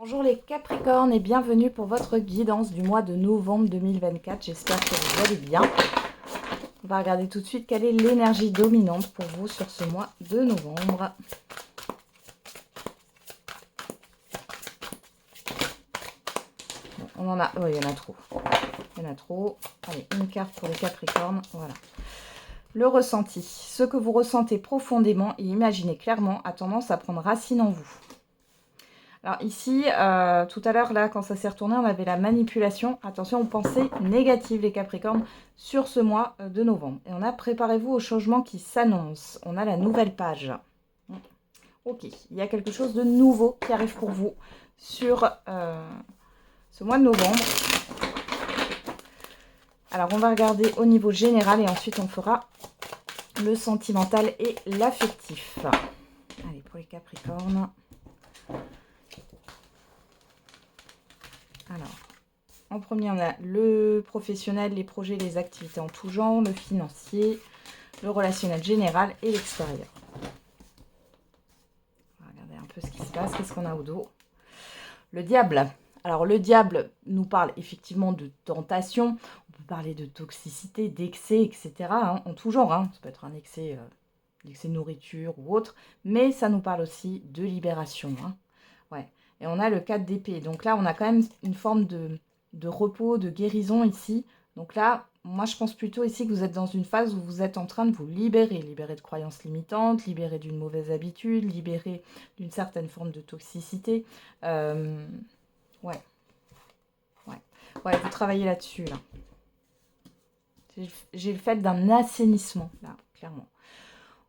Bonjour les Capricornes et bienvenue pour votre guidance du mois de novembre 2024. J'espère que vous allez bien. On va regarder tout de suite quelle est l'énergie dominante pour vous sur ce mois de novembre. Bon, on en a... Oh, il y en a trop. Il y en a trop. Allez, une carte pour les Capricornes. Voilà. Le ressenti. Ce que vous ressentez profondément et imaginez clairement a tendance à prendre racine en vous. Alors ici, tout à l'heure, là, quand ça s'est retourné, on avait la manipulation. Attention aux pensées négatives, les Capricornes, sur ce mois de novembre. Et on a préparez-vous au changement qui s'annonce. On a la nouvelle page. Ok, il y a quelque chose de nouveau qui arrive pour vous sur ce mois de novembre. Alors, on va regarder au niveau général et ensuite on fera le sentimental et l'affectif. Allez, pour les Capricornes. Alors, en premier, on a le professionnel, les projets, les activités en tout genre, le financier, le relationnel général et l'extérieur. On va regarder un peu ce qui se passe. Qu'est-ce qu'on a au dos? Le diable. Alors, le diable nous parle effectivement de tentation. On peut parler de toxicité, d'excès, etc. En tout genre. Ça peut être un excès de nourriture ou autre. Mais ça nous parle aussi de libération. Ouais. Et on a le 4 d'épée. Donc là, on a quand même une forme de repos, de guérison ici. Donc là, moi, je pense plutôt ici que vous êtes dans une phase où vous êtes en train de vous libérer. Libérer de croyances limitantes, libérer d'une mauvaise habitude, libérer d'une certaine forme de toxicité. Ouais. Ouais, vous travaillez là-dessus, là. J'ai le fait d'un assainissement, là, clairement.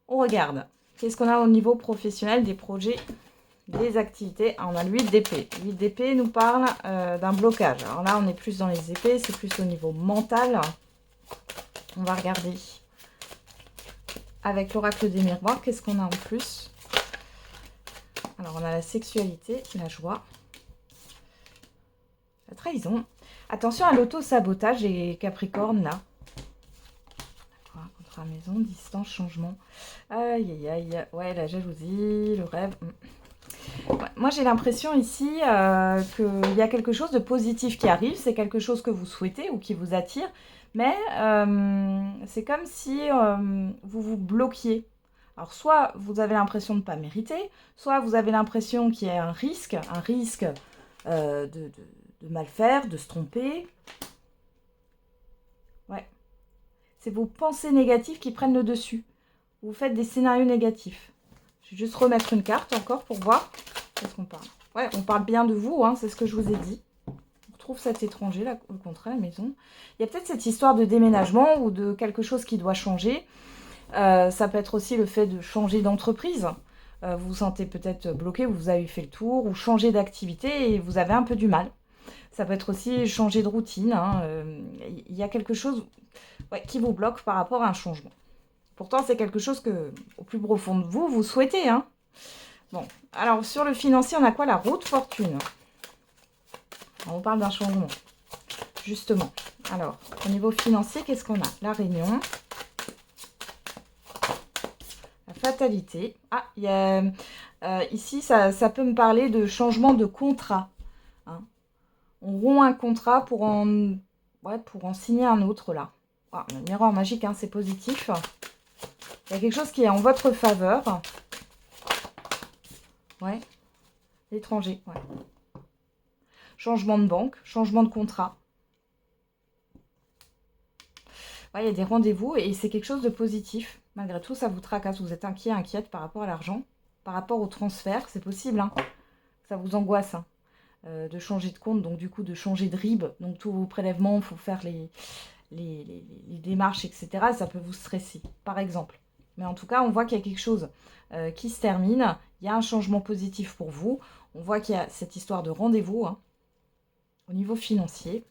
On regarde. Qu'est-ce qu'on a au niveau professionnel des projets, des activités? On a le 8 d'épée. 8 d'épée nous parle d'un blocage. Alors là, on est plus dans les épées, c'est plus au niveau mental. On va regarder avec l'oracle des miroirs. Qu'est-ce qu'on a en plus? Alors, on a la sexualité, la joie, la trahison. Attention à l'auto-sabotage et Capricorne, là. D'accord, contre la maison, distance, changement. Aïe, aïe, aïe. Ouais, la jalousie, le rêve. Ouais, moi, j'ai l'impression ici qu'il y a quelque chose de positif qui arrive. C'est quelque chose que vous souhaitez ou qui vous attire. Mais c'est comme si vous vous bloquiez. Alors, soit vous avez l'impression de ne pas mériter, soit vous avez l'impression qu'il y a un risque de mal faire, de se tromper. Ouais. C'est vos pensées négatives qui prennent le dessus. Vous faites des scénarios négatifs. Je vais juste remettre une carte encore pour voir. Qu'est-ce qu'on parle? Ouais, on parle bien de vous, c'est ce que je vous ai dit. On retrouve cet étranger, là, au contraire, la maison. Il y a peut-être cette histoire de déménagement ou de quelque chose qui doit changer. Ça peut être aussi le fait de changer d'entreprise. Vous vous sentez peut-être bloqué, vous avez fait le tour, ou changer d'activité et vous avez un peu du mal. Ça peut être aussi changer de routine. Il y a quelque chose qui vous bloque par rapport à un changement. Pourtant, c'est quelque chose que, au plus profond de vous, vous souhaitez. Bon, alors sur le financier, on a quoi? La roue de fortune. On parle d'un changement, justement. Alors, au niveau financier, qu'est-ce qu'on a? La réunion. La fatalité. Ah, il y a, ici, ça peut me parler de changement de contrat. On rompt un contrat pour en signer un autre, là. Ah, le miroir magique, c'est positif. Il y a quelque chose qui est en votre faveur. Ouais. L'étranger, ouais. Changement de banque, changement de contrat. Ouais, il y a des rendez-vous et c'est quelque chose de positif. Malgré tout, ça vous tracasse. Vous êtes inquiète par rapport à l'argent, par rapport au transfert. C'est possible, ça vous angoisse de changer de compte, donc du coup de changer de RIB. Donc tous vos prélèvements, il faut faire les démarches, etc. Ça peut vous stresser, par exemple. Mais en tout cas, on voit qu'il y a quelque chose qui se termine. Il y a un changement positif pour vous. On voit qu'il y a cette histoire de rendez-vous au niveau financier.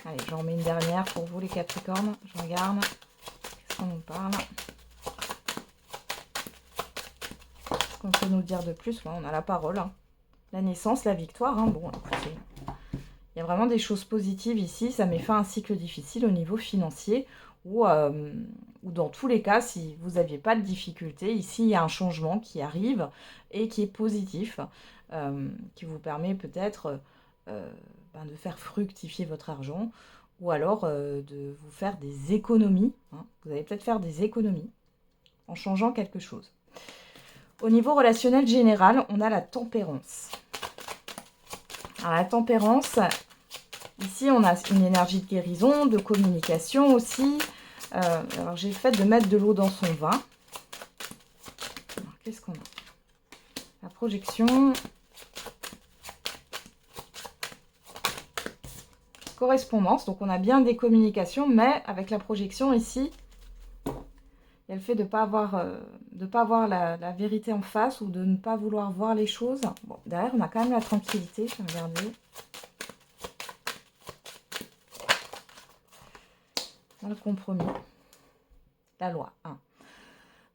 Allez, j'en remets une dernière pour vous, les Capricornes. Je regarde. Qu'est-ce qu'on nous parle? Qu'est-ce qu'on peut nous dire de plus? On a la parole. La naissance, la victoire. Bon, écoutez, il y a vraiment des choses positives ici. Ça met fin à un cycle difficile au niveau financier. Ou dans tous les cas, si vous n'aviez pas de difficultés, ici, il y a un changement qui arrive et qui est positif. qui vous permet peut-être de faire fructifier votre argent ou alors de vous faire des économies. Hein. Vous allez peut-être faire des économies en changeant quelque chose. Au niveau relationnel général, on a la tempérance. Alors la tempérance, ici on a une énergie de guérison, de communication aussi. Alors j'ai le fait de mettre de l'eau dans son vin. Qu'est-ce qu'on a? La projection. Correspondance, donc on a bien des communications, mais avec la projection ici, il y a le fait de ne pas avoir la vérité en face ou de ne pas vouloir voir les choses. Bon, derrière, on a quand même la tranquillité, je vais regarder. Le compromis. La loi. Hein.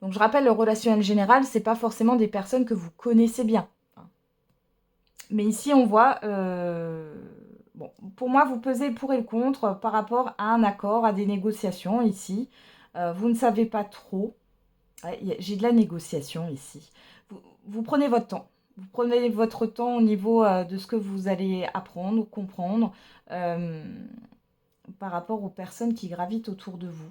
Donc je rappelle, le relationnel général, c'est pas forcément des personnes que vous connaissez bien. Mais ici, on voit... bon, pour moi, vous pesez le pour et le contre par rapport à un accord, à des négociations ici. Vous ne savez pas trop. Ouais, j'ai de la négociation ici. Vous prenez votre temps. Vous prenez votre temps au niveau de ce que vous allez apprendre ou comprendre par rapport aux personnes qui gravitent autour de vous.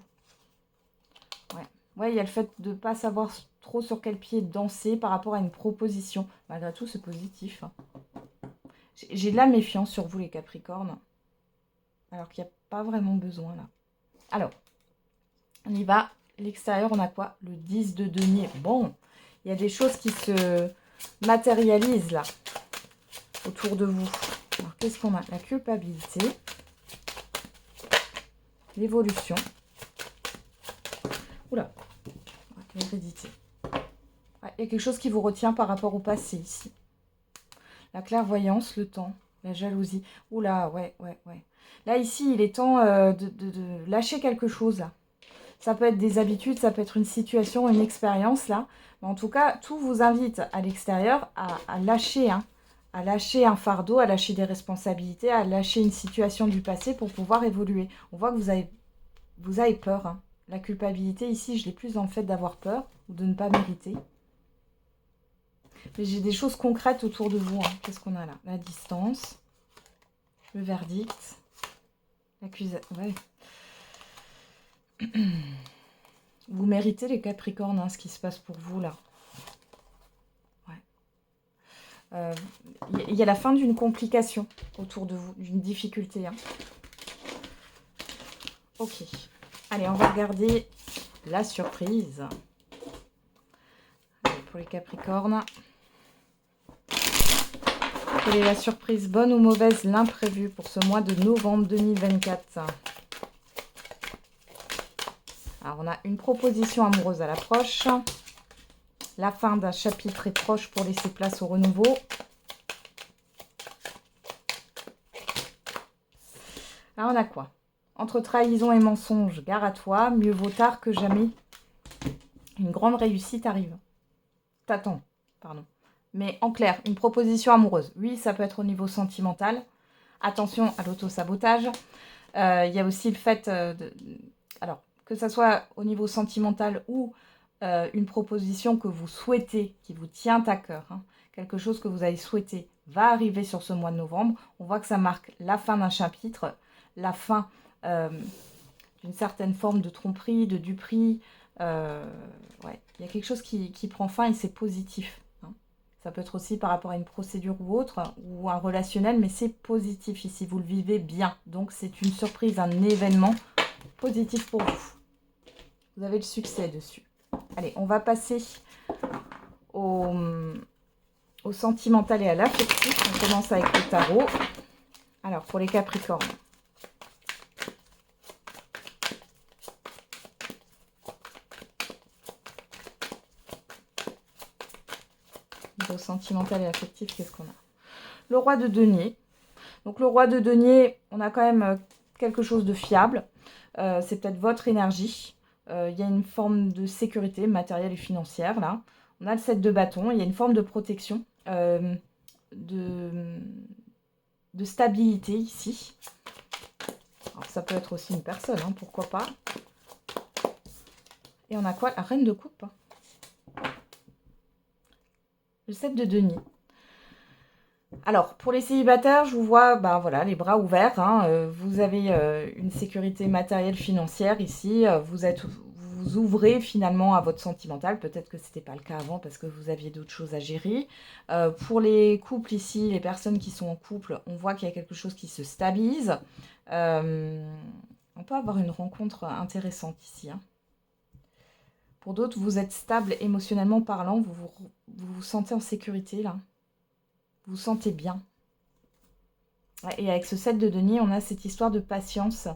Ouais, il y a le fait de ne pas savoir trop sur quel pied danser par rapport à une proposition. Malgré tout, c'est positif. J'ai de la méfiance sur vous, les Capricornes. Alors qu'il n'y a pas vraiment besoin, là. Alors, on y va. L'extérieur, on a quoi? Le 10 de denier. Bon, il y a des choses qui se matérialisent, là, autour de vous. Alors, qu'est-ce qu'on a? La culpabilité. L'évolution. Oula. L'hérédité. Ouais, il y a quelque chose qui vous retient par rapport au passé, ici. La clairvoyance, le temps, la jalousie. Oula, ouais. Là, ici, il est temps de lâcher quelque chose, là. Ça peut être des habitudes, ça peut être une situation, une expérience, là. Mais en tout cas, tout vous invite à l'extérieur à lâcher, hein, à lâcher un fardeau, à lâcher des responsabilités, à lâcher une situation du passé pour pouvoir évoluer. On voit que vous avez peur. Hein. La culpabilité, ici, je l'ai plus dans le fait d'avoir peur ou de ne pas mériter. Mais j'ai des choses concrètes autour de vous. Hein. Qu'est-ce qu'on a là? La distance, le verdict, l'accusation. Ouais. Vous méritez les Capricornes, hein, ce qui se passe pour vous là. Ouais. Y a la fin d'une complication autour de vous, d'une difficulté. Hein. Ok. Allez, on va regarder la surprise. Allez, pour les Capricornes. Quelle est la surprise, bonne ou mauvaise, l'imprévu pour ce mois de novembre 2024? Alors, on a une proposition amoureuse à l'approche. La fin d'un chapitre est proche pour laisser place au renouveau. Là, on a quoi? Entre trahison et mensonge, gare à toi. Mieux vaut tard que jamais. Une grande réussite arrive. T'attends, pardon. Mais en clair, une proposition amoureuse. Oui, ça peut être au niveau sentimental. Attention à l'auto-sabotage. Il y a aussi le fait alors, que ça soit au niveau sentimental ou une proposition que vous souhaitez, qui vous tient à cœur, hein, quelque chose que vous avez souhaité, va arriver sur ce mois de novembre. On voit que ça marque la fin d'un chapitre, la fin d'une certaine forme de tromperie, de duperie. Ouais, il y a quelque chose qui prend fin et c'est positif. Ça peut être aussi par rapport à une procédure ou autre, ou un relationnel, mais c'est positif ici, vous le vivez bien. Donc c'est une surprise, un événement positif pour vous. Vous avez le succès dessus. Allez, on va passer au sentimental et à l'affectif. On commence avec le tarot. Alors, pour les Capricornes. Au sentimental et affectif, qu'est-ce qu'on a? Le roi de denier. Donc le roi de denier, on a quand même quelque chose de fiable. C'est peut-être votre énergie. Il y a une forme de sécurité matérielle et financière là. On a le 7 de bâton. Il y a une forme de protection, de stabilité ici. Alors, ça peut être aussi une personne, hein, pourquoi pas. Et on a quoi? La reine de coupe. Le 7 de denier. Alors, pour les célibataires, je vous vois, ben voilà, les bras ouverts, hein, vous avez une sécurité matérielle, financière ici. Vous ouvrez finalement à votre sentimental. Peut-être que ce n'était pas le cas avant parce que vous aviez d'autres choses à gérer. Pour les couples ici, les personnes qui sont en couple, on voit qu'il y a quelque chose qui se stabilise. On peut avoir une rencontre intéressante ici, hein. Pour d'autres, vous êtes stable émotionnellement parlant, vous sentez en sécurité là. Vous vous sentez bien. Ouais, et avec ce 7 de denier, on a cette histoire de patience.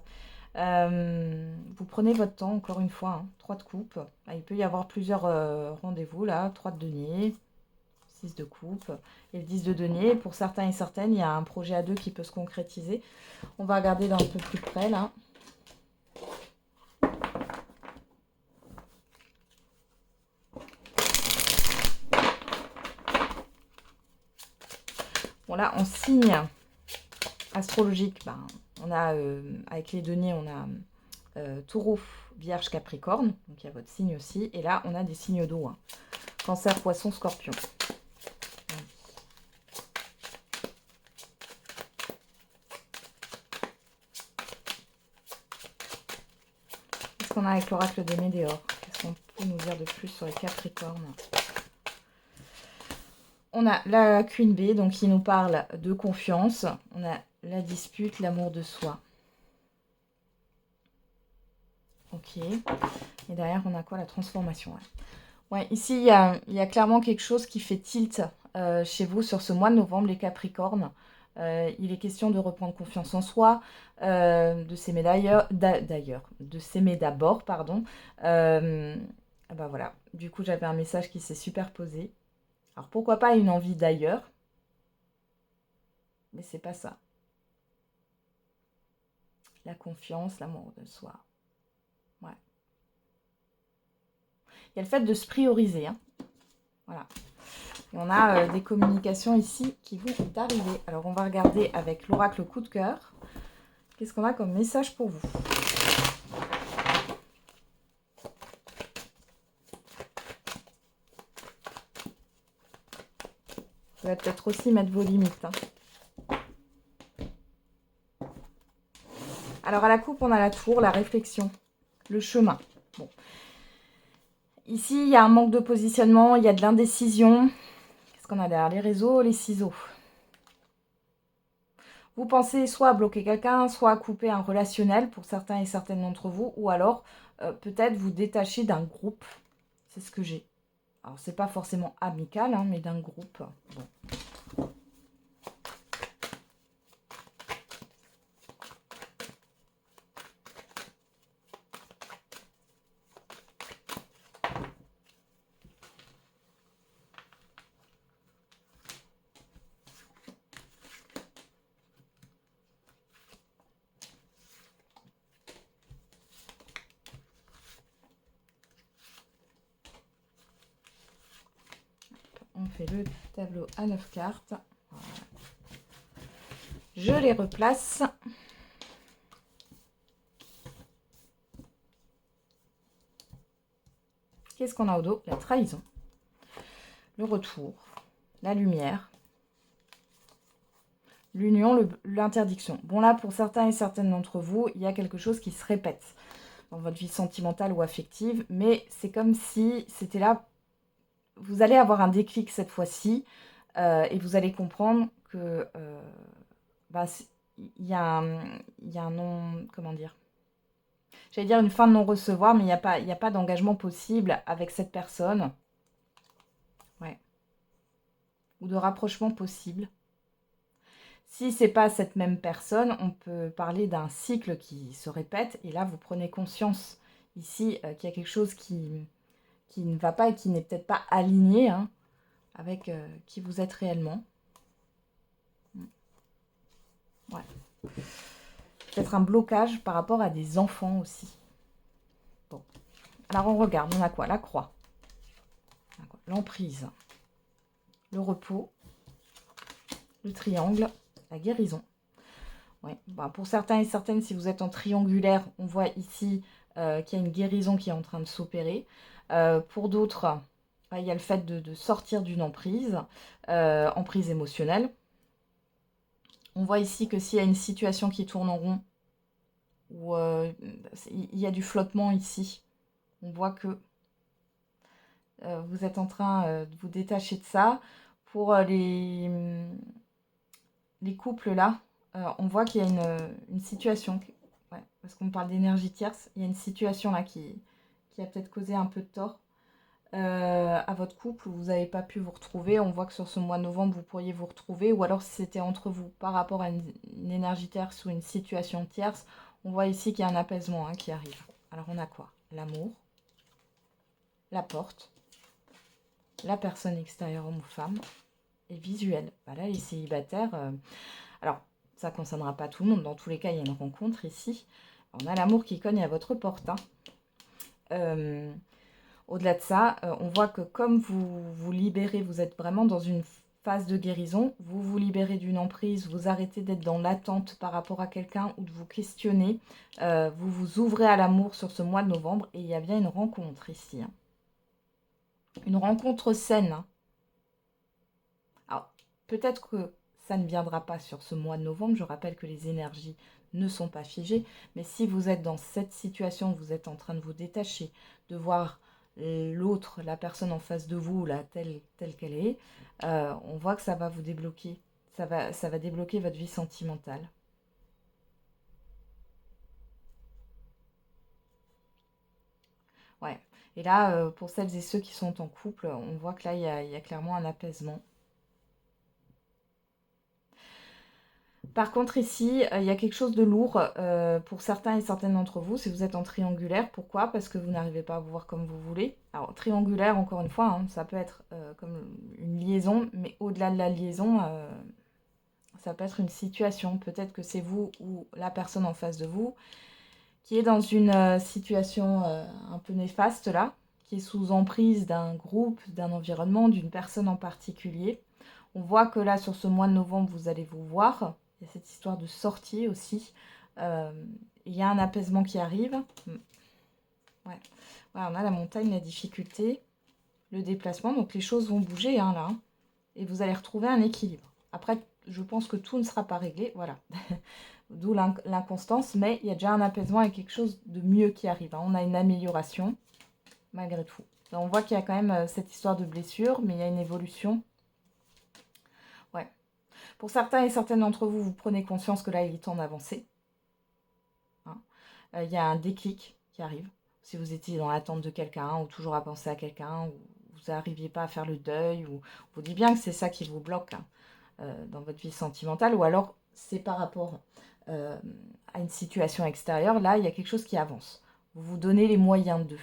Vous prenez votre temps, encore une fois, hein. 3 de coupe. Ah, il peut y avoir plusieurs rendez-vous là. 3 de denier, 6 de coupe et le 10 de denier. Pour certains et certaines, il y a un projet à deux qui peut se concrétiser. On va regarder d'un peu plus près là. Bon là, en signe astrologique, ben, on a avec les deniers, on a Taureau, Vierge, Capricorne. Donc il y a votre signe aussi. Et là, on a des signes d'eau, hein. Cancer, Poisson, Scorpion. Qu'est-ce qu'on a avec l'oracle des Météores? Qu'est-ce qu'on peut nous dire de plus sur les Capricornes? On a la Queen B, donc qui nous parle de confiance. On a la dispute, l'amour de soi. Ok. Et derrière, on a quoi? La transformation. Ouais, ici, il y a clairement quelque chose qui fait tilt chez vous sur ce mois de novembre, les Capricornes. Il est question de reprendre confiance en soi, de s'aimer de s'aimer d'abord, pardon. Bah voilà, du coup, j'avais un message qui s'est superposé. Alors, pourquoi pas une envie d'ailleurs, mais c'est pas ça. La confiance, l'amour de soi. Ouais. Il y a le fait de se prioriser, hein. Voilà. Et on a des communications ici qui vont arriver. Alors, on va regarder avec l'oracle coup de cœur. Qu'est-ce qu'on a comme message pour vous? Vous allez peut-être aussi mettre vos limites, hein. Alors, à la coupe, on a la tour, la réflexion, le chemin. Bon. Ici, il y a un manque de positionnement, il y a de l'indécision. Qu'est-ce qu'on a derrière? Les réseaux, les ciseaux. Vous pensez soit à bloquer quelqu'un, soit à couper un relationnel pour certains et certaines d'entre vous, ou alors peut-être vous détacher d'un groupe. C'est ce que j'ai. Alors, c'est pas forcément amical, hein, mais d'un groupe. Bon. On fait le tableau à 9 cartes. Voilà. Je les replace. Qu'est-ce qu'on a au dos? La trahison, le retour, la lumière, l'union, l'interdiction. Bon là, pour certains et certaines d'entre vous, il y a quelque chose qui se répète dans votre vie sentimentale ou affective, mais c'est comme si c'était là. Vous allez avoir un déclic cette fois-ci et vous allez comprendre que bah, il y a un non, comment dire, j'allais dire une fin de non-recevoir, mais il n'y a pas d'engagement possible avec cette personne. Ouais. Ou de rapprochement possible. Si ce n'est pas cette même personne, on peut parler d'un cycle qui se répète. Et là, vous prenez conscience ici qu'il y a quelque chose qui ne va pas et qui n'est peut-être pas aligné, hein, avec qui vous êtes réellement. Ouais. Peut-être un blocage par rapport à des enfants aussi. Bon. Alors on regarde, on a quoi? La croix. L'emprise. Le repos. Le triangle. La guérison. Ouais. Bah, pour certains et certaines, si vous êtes en triangulaire, on voit ici qu'il y a une guérison qui est en train de s'opérer. Pour d'autres, il y a le fait de sortir d'une emprise, emprise émotionnelle. On voit ici que s'il y a une situation qui tourne en rond, ou il y a du flottement ici, on voit que vous êtes en train de vous détacher de ça. Pour les couples là, on voit qu'il y a une situation, ouais, parce qu'on parle d'énergie tierce, il y a une situation là qui a peut-être causé un peu de tort à votre couple, où vous n'avez pas pu vous retrouver. On voit que sur ce mois de novembre, vous pourriez vous retrouver, ou alors si c'était entre vous par rapport à une énergie tierce ou une situation tierce, on voit ici qu'il y a un apaisement qui arrive. Alors on a quoi? L'amour, la porte, la personne extérieure, homme ou femme, et visuel. Voilà, les célibataires, alors ça ne concernera pas tout le monde, dans tous les cas il y a une rencontre ici. On a l'amour qui cogne à votre porte. Au-delà de ça, on voit que comme vous vous libérez, vous êtes vraiment dans une phase de guérison, vous vous libérez d'une emprise, vous arrêtez d'être dans l'attente par rapport à quelqu'un ou de vous questionner, vous vous ouvrez à l'amour sur ce mois de novembre et il y a bien une rencontre ici. Une rencontre saine. Alors, peut-être que ça ne viendra pas sur ce mois de novembre, je rappelle que les énergies ne sont pas figées, mais si vous êtes dans cette situation, vous êtes en train de vous détacher, de voir l'autre, la personne en face de vous, là, telle qu'elle est, on voit que ça va vous débloquer. Ça va débloquer votre vie sentimentale. Ouais. Et là, pour celles et ceux qui sont en couple, on voit que là, il y a clairement un apaisement. Par contre, ici, il y a quelque chose de lourd pour certains et certaines d'entre vous. Si vous êtes en triangulaire, pourquoi? Parce que vous n'arrivez pas à vous voir comme vous voulez. Alors, triangulaire, encore une fois, ça peut être comme une liaison, mais au-delà de la liaison, ça peut être une situation. Peut-être que c'est vous ou la personne en face de vous qui est dans une situation un peu néfaste, là, qui est sous emprise d'un groupe, d'un environnement, d'une personne en particulier. On voit que là, sur ce mois de novembre, vous allez vous voir. Il y a cette histoire de sortie aussi. Il y a un apaisement qui arrive. Ouais. Ouais, on a la montagne, la difficulté, le déplacement. Donc les choses vont bouger là. Et vous allez retrouver un équilibre. Après, je pense que tout ne sera pas réglé. Voilà. D'où l'inconstance. Mais il y a déjà un apaisement et quelque chose de mieux qui arrive. On a une amélioration, malgré tout. Donc, on voit qu'il y a quand même cette histoire de blessure, mais il y a une évolution. Ouais. Pour certains et certaines d'entre vous, vous prenez conscience que là, il est temps d'avancer. Il y a un déclic qui arrive. Si vous étiez dans l'attente de quelqu'un, ou toujours à penser à quelqu'un, ou vous n'arriviez pas à faire le deuil, ou vous dites bien que c'est ça qui vous bloque dans votre vie sentimentale, ou alors c'est par rapport à une situation extérieure, là, il y a quelque chose qui avance. Vous vous donnez les moyens d'eux.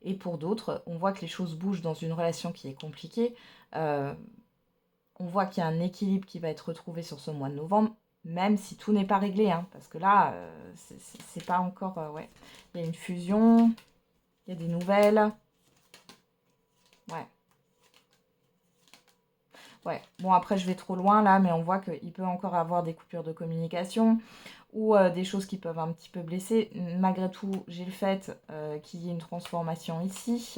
Et pour d'autres, on voit que les choses bougent dans une relation qui est compliquée. On voit qu'il y a un équilibre qui va être retrouvé sur ce mois de novembre, même si tout n'est pas réglé, parce que là, c'est pas encore... ouais. Il y a une fusion, il y a des nouvelles. Ouais. Ouais. Bon, après, je vais trop loin, là, mais on voit qu'il peut encore avoir des coupures de communication ou des choses qui peuvent un petit peu blesser. Malgré tout, j'ai le fait qu'il y ait une transformation ici.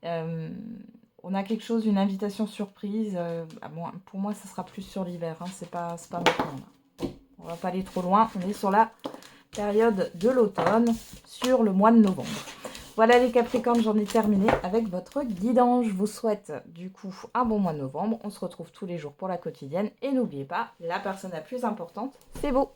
On a quelque chose, une invitation surprise. Bon, pour moi, ça sera plus sur l'hiver. C'est pas maintenant. Là. On va pas aller trop loin. On est sur la période de l'automne, sur le mois de novembre. Voilà les Capricornes, j'en ai terminé avec votre guidance. Je vous souhaite du coup un bon mois de novembre. On se retrouve tous les jours pour la quotidienne. Et n'oubliez pas, la personne la plus importante, c'est vous.